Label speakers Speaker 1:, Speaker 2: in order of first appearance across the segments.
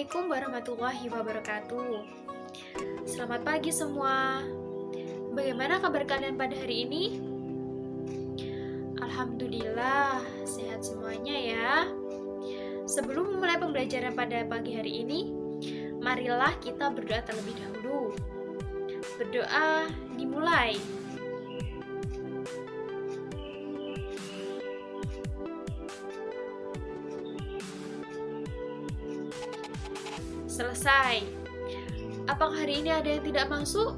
Speaker 1: Assalamualaikum warahmatullahi wabarakatuh. Selamat pagi semua. Bagaimana kabar kalian pada hari ini? Alhamdulillah, sehat semuanya ya. Sebelum memulai pembelajaran pada pagi hari ini, marilah kita berdoa terlebih dahulu. Berdoa dimulai. Selesai. Apakah hari ini ada yang tidak masuk?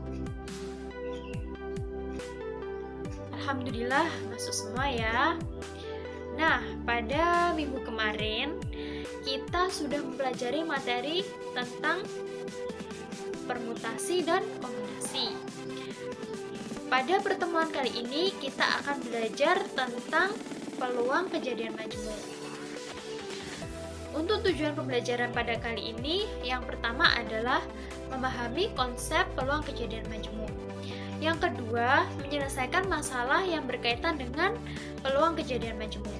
Speaker 1: Alhamdulillah masuk semua ya. Nah, pada minggu kemarin kita sudah mempelajari materi tentang permutasi dan kombinasi. Pada pertemuan kali ini kita akan belajar tentang peluang kejadian majmuk. Untuk tujuan pembelajaran pada kali ini, yang pertama adalah memahami konsep peluang kejadian majmuk. Yang kedua, menyelesaikan masalah yang berkaitan dengan peluang kejadian majmuk.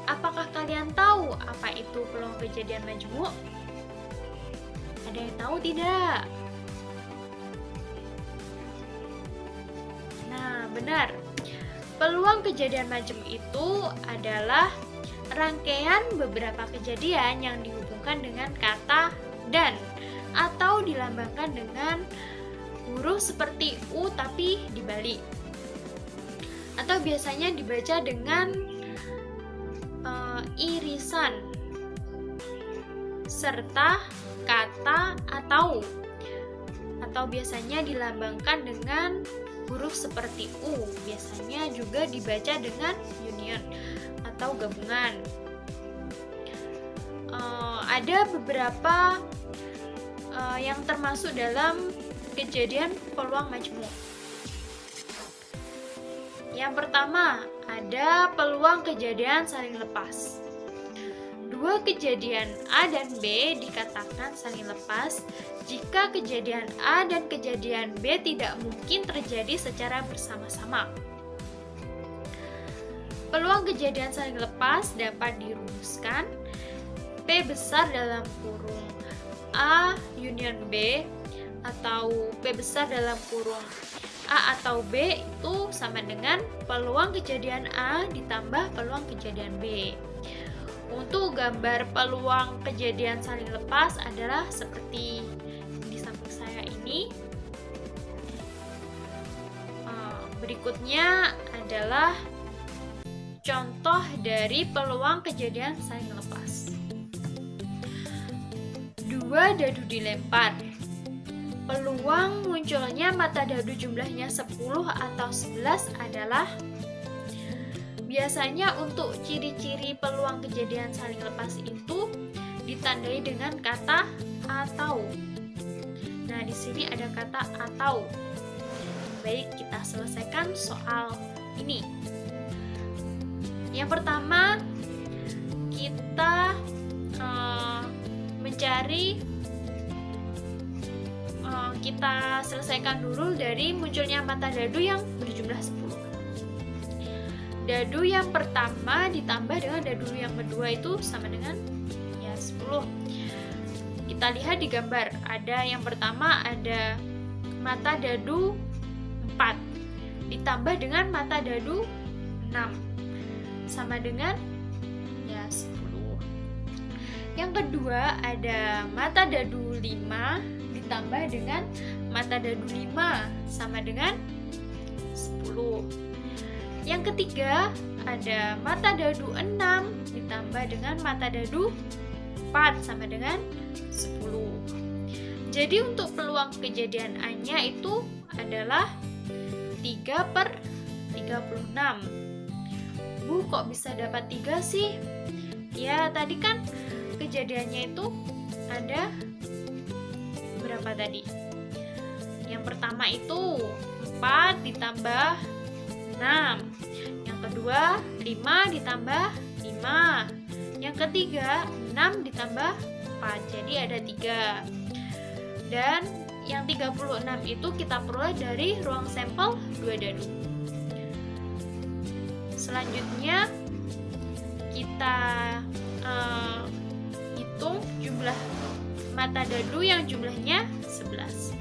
Speaker 1: Apakah kalian tahu apa itu peluang kejadian majmuk? Ada yang tahu tidak? Nah, benar. Peluang kejadian majmuk itu adalah rangkaian beberapa kejadian yang dihubungkan dengan kata dan atau dilambangkan dengan huruf seperti U tapi dibalik, atau biasanya dibaca dengan irisan serta kata atau biasanya dilambangkan dengan huruf seperti U, biasanya juga dibaca dengan union atau gabungan. Ada beberapa yang termasuk dalam kejadian peluang majmuk. Yang pertama, ada peluang kejadian saling lepas. Dua kejadian A dan B dikatakan saling lepas jika kejadian A dan kejadian B tidak mungkin terjadi secara bersama-sama. Peluang kejadian saling lepas dapat dirumuskan P besar dalam kurung A union B atau P besar dalam kurung A atau B itu sama dengan peluang kejadian A ditambah peluang kejadian B. Untuk gambar peluang kejadian saling lepas adalah seperti di samping saya ini. Berikutnya adalah contoh dari peluang kejadian saling lepas. Dua dadu dilempar. Peluang munculnya mata dadu jumlahnya 10 atau 11 adalah, biasanya untuk ciri-ciri peluang kejadian saling lepas itu ditandai dengan kata atau. Nah, di sini ada kata atau. Baik, kita selesaikan soal ini. Yang pertama, kita kita selesaikan dulu dari munculnya mata dadu yang berjumlah 10. Dadu yang pertama ditambah dengan dadu yang kedua itu sama dengan 10. Kita lihat di gambar, ada yang pertama ada mata dadu 4 ditambah dengan mata dadu 6 sama dengan 10. Yang kedua ada mata dadu 5 ditambah dengan mata dadu 5 sama dengan 10. Yang ketiga ada mata dadu 6 ditambah dengan mata dadu 4 sama dengan 10. Jadi untuk peluang kejadian A-nya itu adalah 3/36. Bu, kok bisa dapat 3 sih? Ya, tadi kan kejadiannya itu ada berapa tadi? Yang pertama itu 4 ditambah 6. Yang kedua 5 ditambah 5. Yang ketiga 6 ditambah 4. Jadi ada 3. Dan yang 36 itu kita peroleh dari ruang sampel 2 dadu. Selanjutnya kita menghitung jumlah mata dadu yang jumlahnya 11.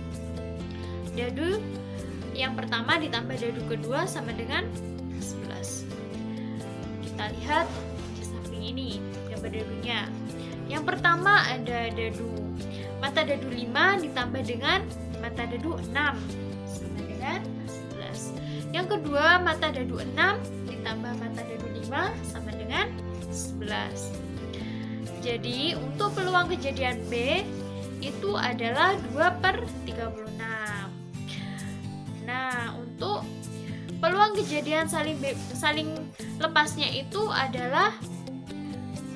Speaker 1: Dadu yang pertama ditambah dadu kedua sama dengan 11. Kita lihat di samping ini gambar dadunya. Yang pertama ada mata dadu 5 ditambah dengan mata dadu 6 sama dengan 11. Yang kedua mata dadu 6 ditambah mata dadu 5 sama dengan 11. Jadi untuk peluang kejadian B itu adalah 2/36. Nah, untuk peluang kejadian saling lepasnya itu adalah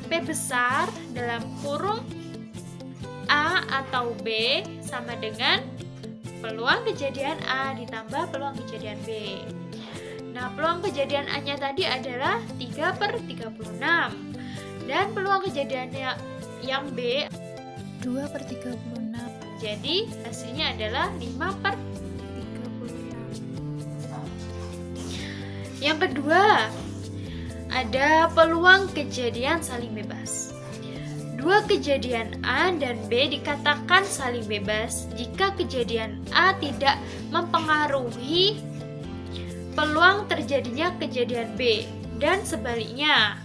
Speaker 1: P besar dalam kurung A atau B sama dengan peluang kejadian A ditambah peluang kejadian B. Nah, peluang kejadian A-nya tadi adalah 3/36 dan peluang kejadiannya yang B
Speaker 2: 2/36.
Speaker 1: Jadi hasilnya adalah 5/36. Yang kedua, ada peluang kejadian saling bebas. Dua kejadian A dan B dikatakan saling bebas jika kejadian A tidak mempengaruhi peluang terjadinya kejadian B, dan sebaliknya.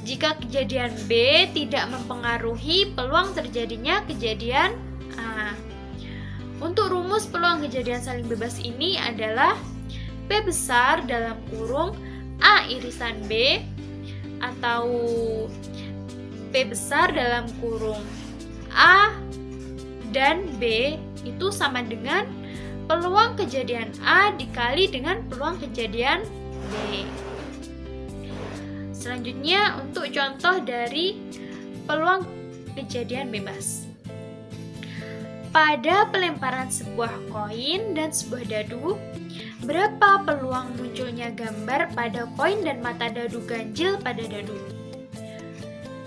Speaker 1: Jika kejadian B tidak mempengaruhi peluang terjadinya kejadian A. Untuk rumus peluang kejadian saling bebas ini adalah P besar dalam kurung A irisan B atau P besar dalam kurung A dan B itu sama dengan peluang kejadian A dikali dengan peluang kejadian B. Selanjutnya untuk contoh dari peluang kejadian bebas. Pada pelemparan sebuah koin dan sebuah dadu, berapa peluang munculnya gambar pada koin dan mata dadu ganjil pada dadu?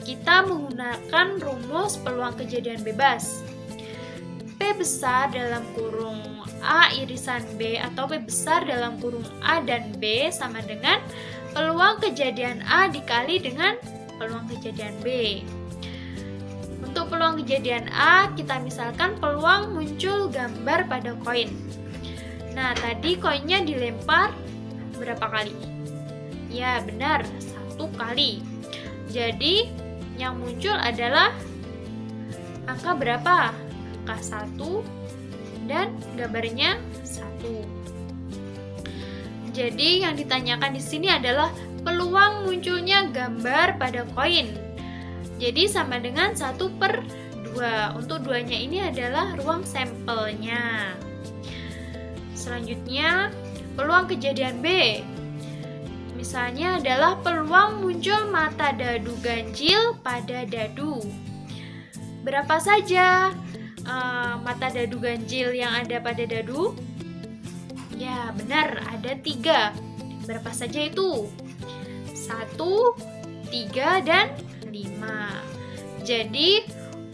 Speaker 1: Kita menggunakan rumus peluang kejadian bebas. P besar dalam kurung A irisan B atau P besar dalam kurung A dan B sama dengan peluang kejadian A dikali dengan peluang kejadian B. Untuk peluang kejadian A, kita misalkan peluang muncul gambar pada koin. Nah, tadi koinnya dilempar berapa kali? Ya, benar, 1 kali. Jadi, yang muncul adalah angka berapa? Angka 1 dan gambarnya 1. Jadi, yang ditanyakan di sini adalah peluang munculnya gambar pada koin. Jadi, sama dengan 1/2. Untuk 2-nya ini adalah ruang sampelnya. Selanjutnya, peluang kejadian B. Misalnya adalah peluang muncul mata dadu ganjil pada dadu. Berapa saja mata dadu ganjil yang ada pada dadu? Ya, benar, ada 3. Berapa saja itu? 1, 3, dan 5. Jadi,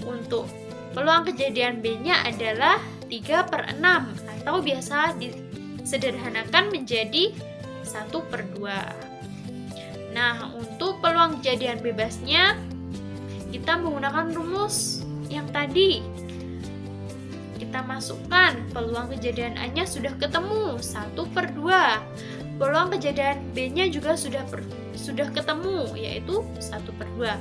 Speaker 1: untuk peluang kejadian B-nya adalah 3/6 atau biasa disederhanakan menjadi 1/2. Nah, untuk peluang kejadian bebasnya kita menggunakan rumus yang tadi. Kita masukkan peluang kejadian A-nya sudah ketemu 1/2. Peluang kejadian B-nya juga sudah ketemu, yaitu 1/2.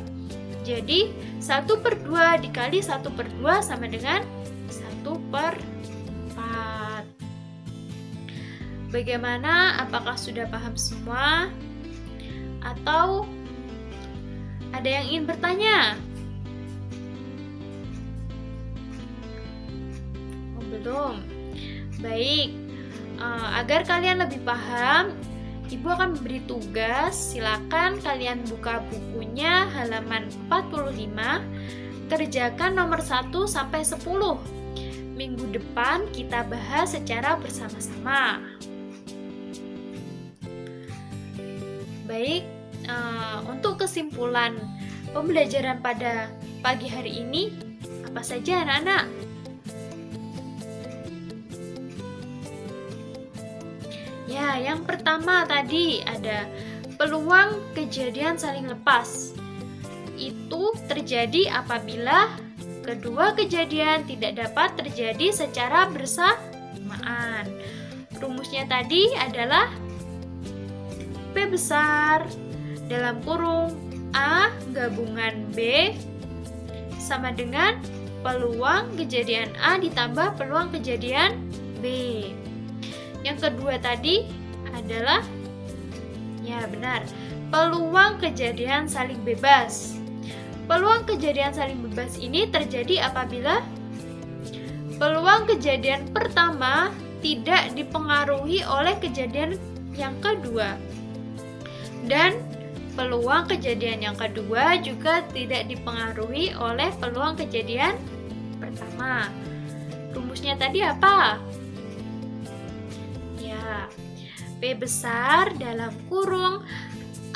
Speaker 1: Jadi 1/2 dikali 1/2 sama dengan 1/4. Bagaimana? Apakah sudah paham semua? Atau ada yang ingin bertanya? Oh, belum. Baik, agar kalian lebih paham, Ibu akan memberi tugas. Silakan kalian buka bukunya halaman 45, kerjakan nomor 1 sampai 10. Minggu depan kita bahas secara bersama-sama. Baik, untuk kesimpulan pembelajaran pada pagi hari ini, apa saja anak-anak? Ya, yang pertama tadi ada peluang kejadian saling lepas. itu terjadi apabila kedua kejadian tidak dapat terjadi secara bersamaan. Rumusnya tadi adalah P besar dalam kurung A gabungan B sama dengan peluang kejadian A ditambah peluang kejadian B. Yang kedua tadi adalah, ya benar, peluang kejadian saling bebas. Peluang kejadian saling bebas ini terjadi apabila peluang kejadian pertama tidak dipengaruhi oleh kejadian yang kedua, dan peluang kejadian yang kedua juga tidak dipengaruhi oleh peluang kejadian pertama. Rumusnya tadi apa? Ya, P besar dalam kurung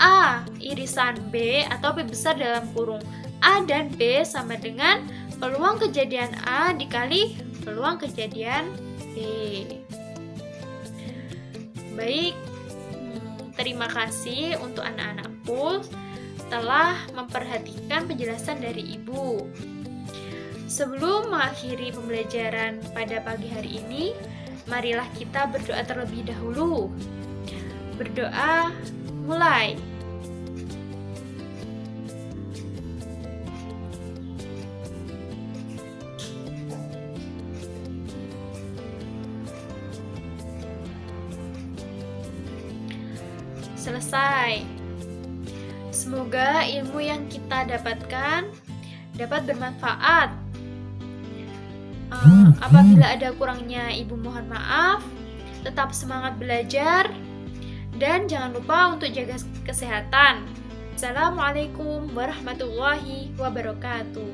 Speaker 1: A irisan B atau P besar dalam kurung A dan B sama dengan peluang kejadian A dikali peluang kejadian B. Baik, terima kasih untuk anak-anakku telah memperhatikan penjelasan dari Ibu. Sebelum mengakhiri pembelajaran pada pagi hari ini, marilah kita berdoa terlebih dahulu. Berdoa, mulai. Selesai. Semoga ilmu yang kita dapatkan dapat bermanfaat. Apabila ada kurangnya, Ibu mohon maaf. Tetap semangat belajar dan jangan lupa untuk jaga kesehatan. Assalamualaikum warahmatullahi wabarakatuh.